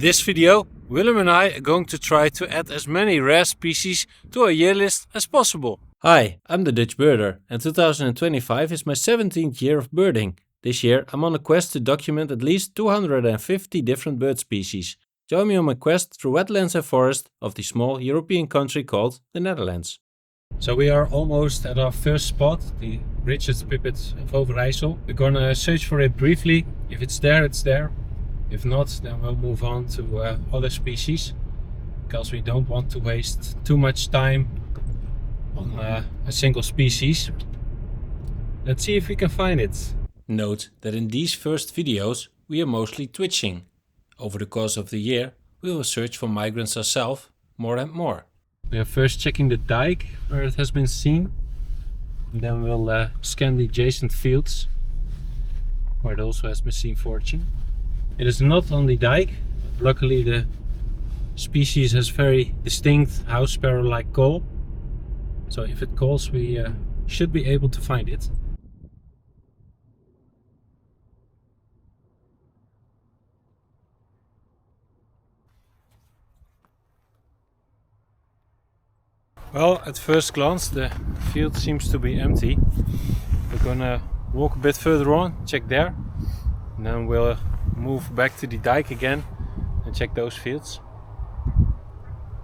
In this video, Willem and I are going to try to add as many rare species to our year list as possible. Hi, I'm the Dutch birder and 2025 is my 17th year of birding. This year I'm on a quest to document at least 250 different bird species. Join me on my quest through wetlands and forest of the small European country called the Netherlands. So we are almost at our first spot, the richest pippet of Overijssel. We're gonna search for it briefly. If it's there, it's there. If not, then we'll move on to other species, because we don't want to waste too much time on a single species. Let's see if we can find it. Note that in these first videos we are mostly twitching. Over the course of the year we will search for migrants ourselves more and more. We are first checking the dike where it has been seen, and then we'll scan the adjacent fields where it also has been seen foraging. It is not on the dike. Luckily the species has very distinct house sparrow-like call. So if it calls, we should be able to find it. Well, at first glance the field seems to be empty. We're gonna walk a bit further on, check there, and then we'll move back to the dike again and check those fields.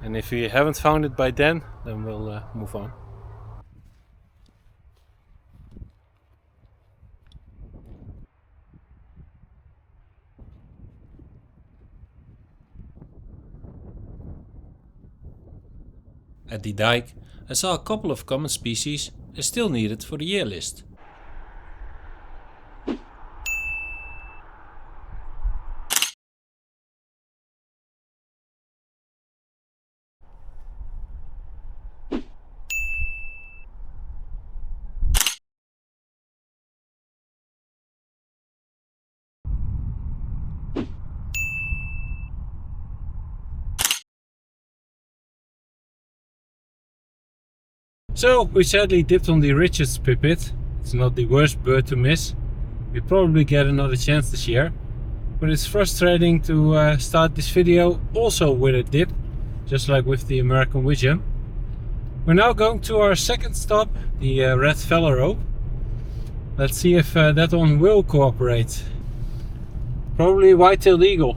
And if we haven't found it by then we'll move on. At the dike I saw a couple of common species and still needed for the year list. So we sadly dipped on the richest pippet. It's not the worst bird to miss. We probably get another chance this year. But it's frustrating to start this video also with a dip, just like with the American widgeon. We're now going to our second stop, the red phalarope. Let's see if that one will cooperate. Probably white-tailed eagle.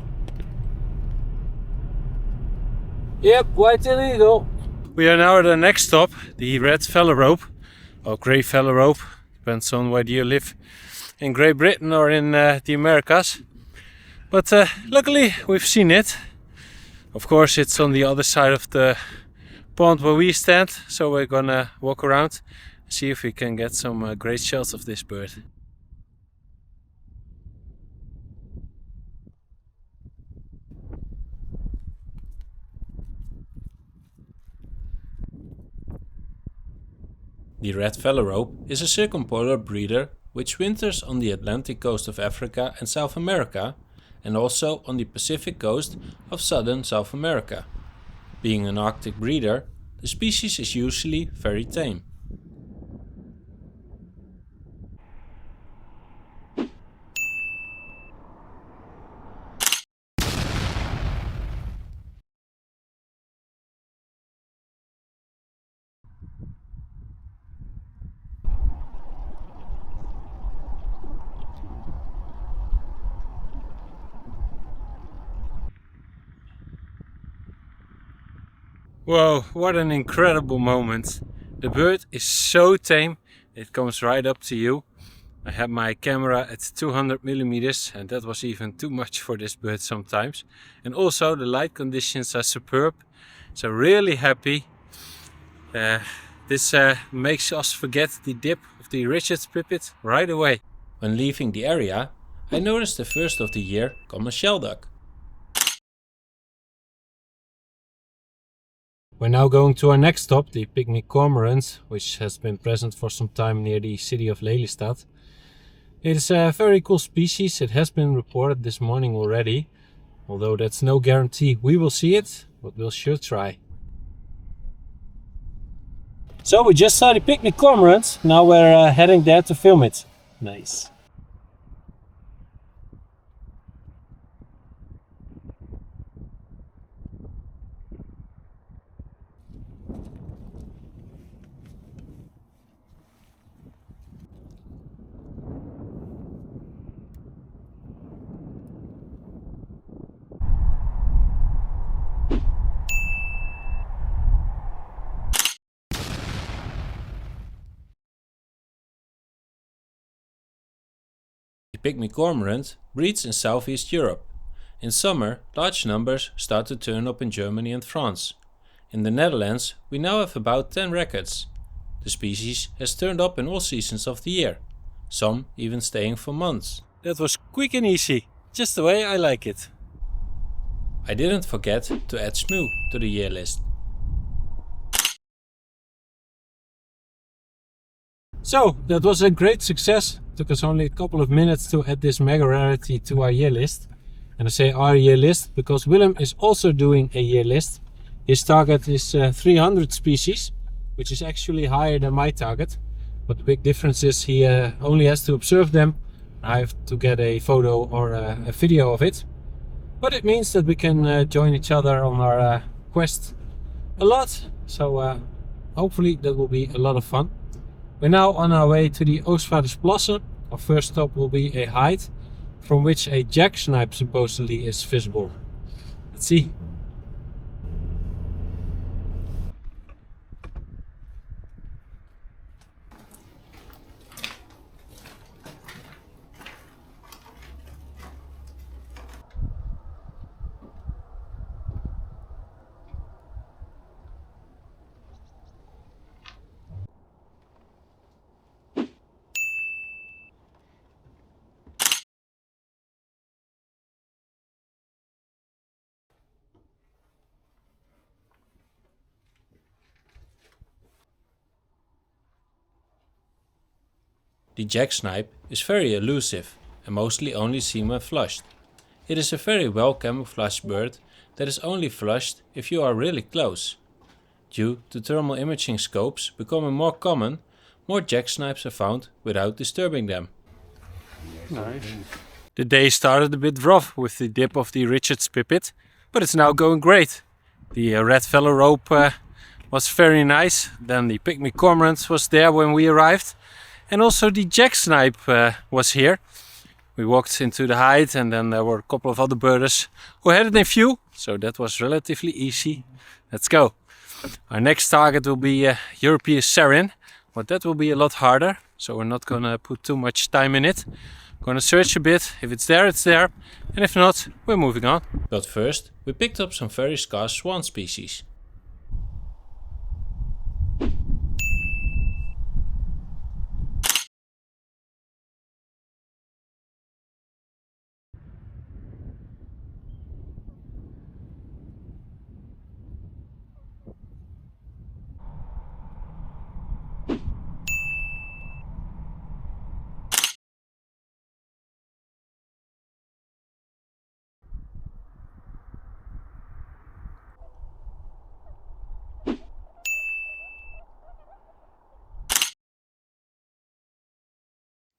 Yep, white-tailed eagle. We are now at the next stop, the red phalarope, or grey phalarope, depends on whether you live in Great Britain or in the Americas. But luckily we've seen it. Of course it's on the other side of the pond where we stand, so we're gonna walk around and see if we can get some great shots of this bird. The red phalarope is a circumpolar breeder which winters on the Atlantic coast of Africa and South America, and also on the Pacific coast of southern South America. Being an Arctic breeder, the species is usually very tame. Whoa, what an incredible moment. The bird is so tame, it comes right up to you. I had my camera at 200mm and that was even too much for this bird sometimes. And also the light conditions are superb, so really happy. This makes us forget the dip of the richest pippet right away. When leaving the area, I noticed the first of the year common shell duck. We're now going to our next stop, the Pygmy Cormorant, which has been present for some time near the city of Lelystad. It's a very cool species. It has been reported this morning already, although that's no guarantee we will see it, but we'll sure try. So we just saw the Pygmy Cormorant, now we're heading there to film it. Nice. The Pygmy Cormorant breeds in Southeast Europe. In summer, large numbers start to turn up in Germany and France. In the Netherlands, we now have about 10 records. The species has turned up in all seasons of the year, some even staying for months. That was quick and easy, just the way I like it. I didn't forget to add Shmoo to the year list. So, that was a great success. It took us only a couple of minutes to add this mega rarity to our year list. And I say our year list because Willem is also doing a year list. His target is 300 species, which is actually higher than my target. But the big difference is he only has to observe them. I have to get a photo or a video of it. But it means that we can join each other on our quest a lot. So hopefully that will be a lot of fun. We're now on our way to the Oostvaardersplassen. Our first stop will be a height from which a jack snipe supposedly is visible. Let's see. The jack snipe is very elusive and mostly only seen when flushed. It is a very well camouflaged bird that is only flushed if you are really close. Due to thermal imaging scopes becoming more common, more jack snipes are found without disturbing them. Nice. The day started a bit rough with the dip of the Richard's pippet, but it's now going great. The red fellow rope was very nice. Then the Pygmy Cormorant was there when we arrived. And also the jack snipe was here. We walked into the height and then there were a couple of other birders who had it in view. So that was relatively easy. Let's go. Our next target will be European Sarin, but that will be a lot harder. So we're not gonna put too much time in it. Gonna search a bit. If it's there, it's there. And if not, we're moving on. But first, we picked up some very scarce swan species.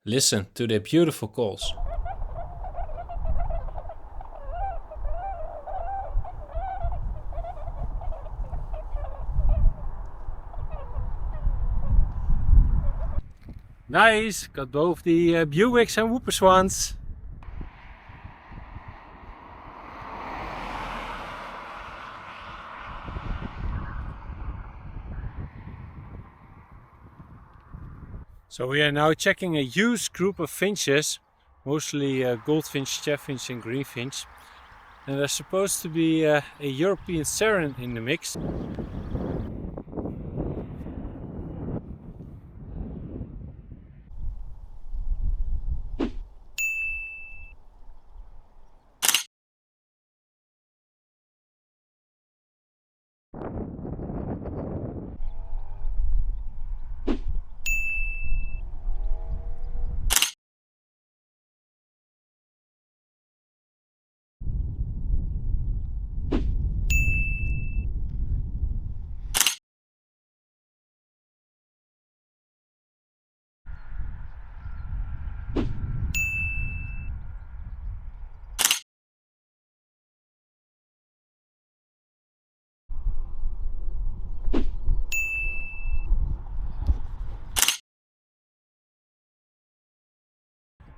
Listen to their beautiful calls. Nice, got both the Buicks and whooper swans. So we are now checking a huge group of finches, mostly goldfinch, chaffinch and greenfinch. And there's supposed to be a European Sarin in the mix.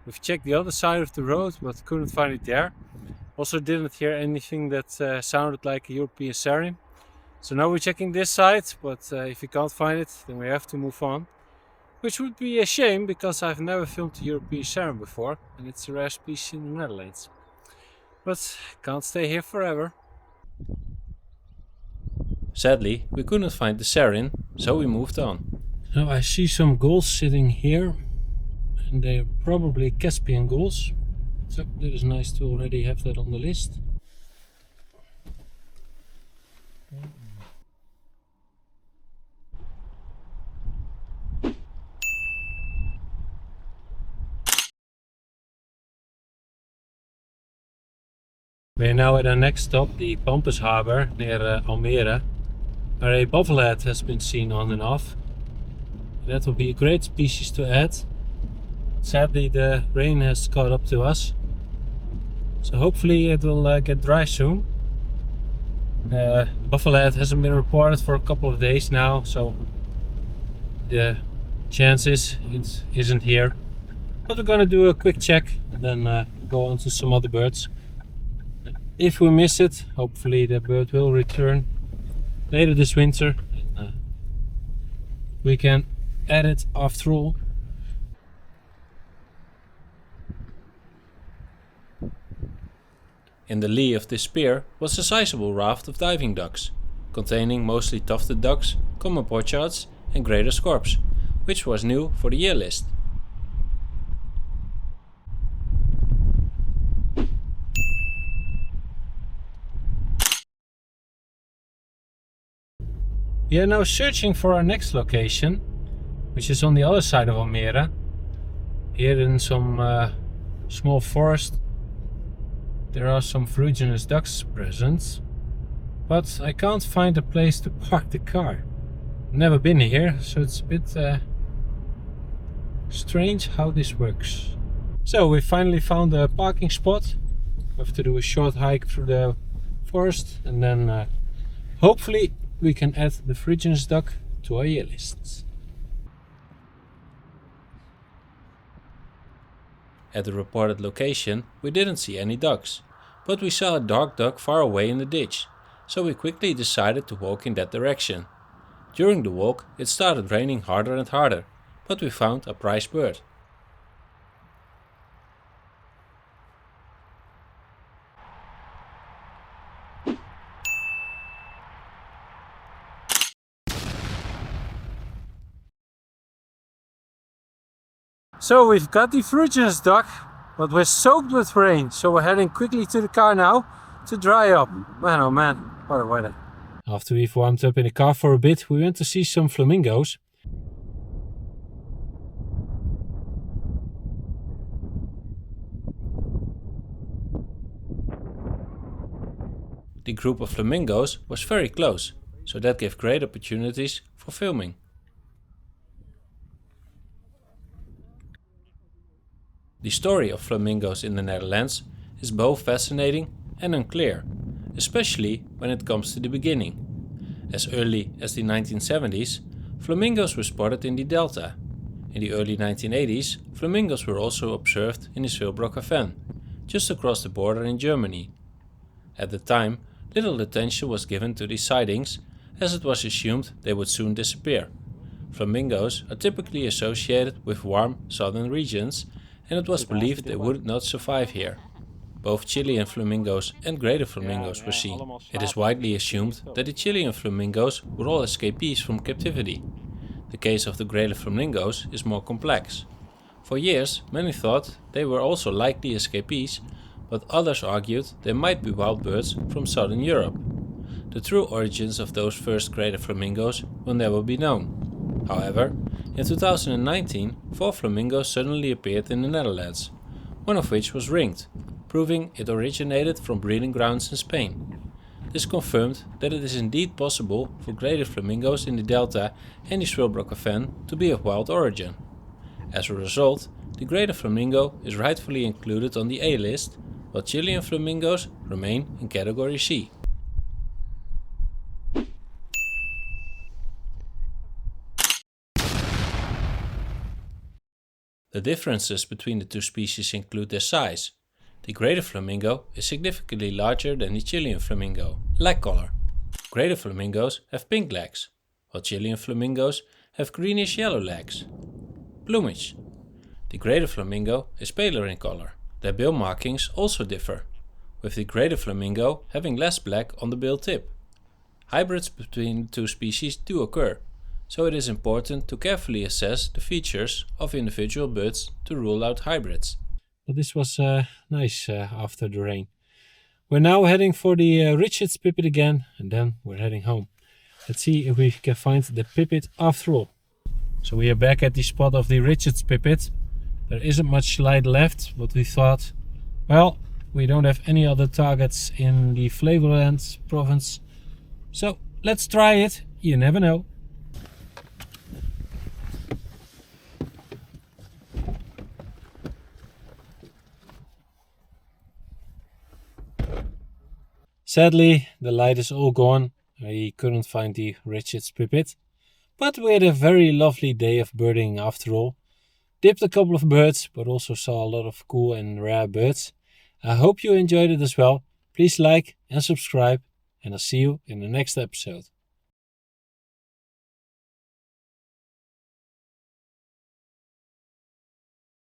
We've checked the other side of the road, but couldn't find it there. Also didn't hear anything that sounded like a European Sarin. So now we're checking this side, but if we can't find it, then we have to move on. Which would be a shame because I've never filmed the European Serum before and it's a rare species in the Netherlands. But can't stay here forever. Sadly, we couldn't find the Serin, so we moved on. Now I see some gulls sitting here, and they're probably Caspian gulls. So that is nice to already have that on the list. We're now at our next stop, the Pampus Harbour near Almere, where a Bufflehead has been seen on and off. That will be a great species to add. Sadly, the rain has caught up to us, so hopefully it will get dry soon. Bufflehead hasn't been reported for a couple of days now, so the chances it isn't here. But we're gonna do a quick check and then go on to some other birds. If we miss it, hopefully the bird will return later this winter and we can add it after all. In the lee of this pier was a sizable raft of diving ducks, containing mostly tufted ducks, common pochards and greater scorps, which was new for the year list. We are now searching for our next location, which is on the other side of Almere, here in some small forest. There are some fruginous ducks present, but I can't find a place to park the car. Never been here, so it's a bit strange how this works. So we finally found a parking spot. We have to do a short hike through the forest and then hopefully we can add the fruginous duck to our year lists. At the reported location we didn't see any ducks, but we saw a dark duck far away in the ditch, so we quickly decided to walk in that direction. During the walk it started raining harder and harder, but we found a prize bird. So we've got the fruginous duck, but we're soaked with rain, so we're heading quickly to the car now to dry up. Man oh man, what a weather. After we've warmed up in the car for a bit, we went to see some flamingos. The group of flamingos was very close, so that gave great opportunities for filming. The story of flamingos in the Netherlands is both fascinating and unclear, especially when it comes to the beginning. As early as the 1970s, flamingos were spotted in the Delta. In the early 1980s, flamingos were also observed in the Zwilbrocker Fen, just across the border in Germany. At the time, little attention was given to these sightings, as it was assumed they would soon disappear. Flamingos are typically associated with warm southern regions, and it was believed they would not survive here. Both Chilean flamingos and greater flamingos were seen. It is widely assumed that the Chilean flamingos were all escapees from captivity. The case of the greater flamingos is more complex. For years, many thought they were also likely escapees, but others argued they might be wild birds from southern Europe. The true origins of those first greater flamingos will never be known. However, in 2019, 4 flamingos suddenly appeared in the Netherlands, one of which was ringed, proving it originated from breeding grounds in Spain. This confirmed that it is indeed possible for greater flamingos in the Delta and the Zwilbrocker Fen to be of wild origin. As a result, the greater flamingo is rightfully included on the A list, while Chilean flamingos remain in category C. The differences between the two species include their size. The greater flamingo is significantly larger than the Chilean flamingo. Leg color. Greater flamingos have pink legs, while Chilean flamingos have greenish yellow legs. Plumage. The greater flamingo is paler in color. Their bill markings also differ, with the greater flamingo having less black on the bill tip. Hybrids between the two species do occur, so it is important to carefully assess the features of individual birds to rule out hybrids. But this was nice after the rain. We're now heading for the Richard's pippet again, and then we're heading home. Let's see if we can find the pippet after all. So we are back at the spot of the Richard's pippet. There isn't much light left, but we thought, well, we don't have any other targets in the Flevoland province. So let's try it, you never know. Sadly, the light is all gone. I couldn't find the Richard's pippet. But we had a very lovely day of birding after all. Dipped a couple of birds, but also saw a lot of cool and rare birds. I hope you enjoyed it as well. Please like and subscribe, and I'll see you in the next episode.